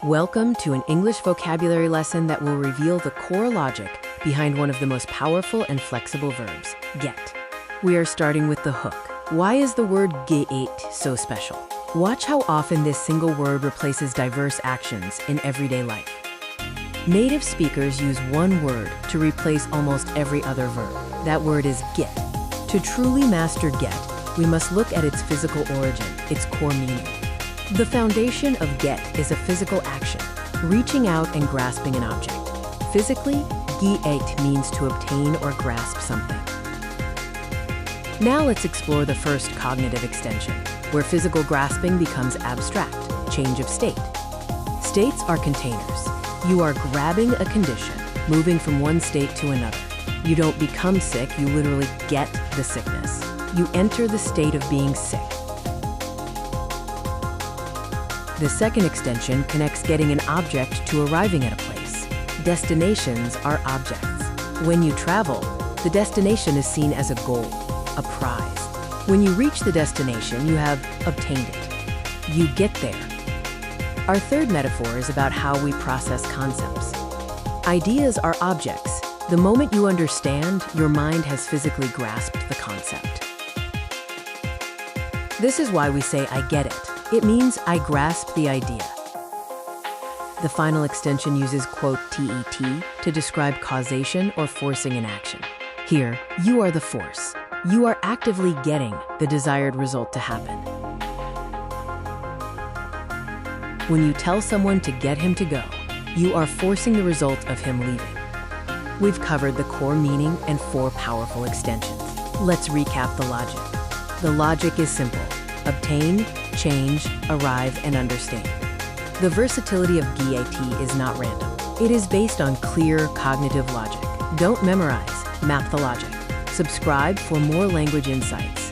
Welcome to an English vocabulary lesson that will reveal the core logic behind one of the most powerful and flexible verbs, get. We are starting with the hook. Why is the word get so special? Watch how often this single word replaces diverse actions in everyday life. Native speakers use one word to replace almost every other verb. That word is get. To truly master get, we must look at its physical origin, its core meaning. The foundation of get is a physical action, reaching out and grasping an object. Physically, get means to obtain or grasp something. Now let's explore the first cognitive extension, where physical grasping becomes abstract, change of state. States are containers. You are grabbing a condition, moving from one state to another. You don't become sick, you literally get the sickness. You enter the state of being sick. The second extension connects getting an object to arriving at a place. Destinations are objects. When you travel, the destination is seen as a goal, a prize. When you reach the destination, you have obtained it. You get there. Our third metaphor is about how we process concepts. Ideas are objects. The moment you understand, your mind has physically grasped the concept. This is why we say, I get it. It means I grasp the idea. The final extension uses quote TET to describe causation or forcing an action. Here, you are the force. You are actively getting the desired result to happen. When you tell someone to get him to go, you are forcing the result of him leaving. We've covered the core meaning and 4 powerful extensions. Let's recap the logic. The logic is simple. Obtain, change, arrive, and understand. The versatility of get is not random. It is based on clear cognitive logic. Don't memorize, map the logic. Subscribe for more language insights.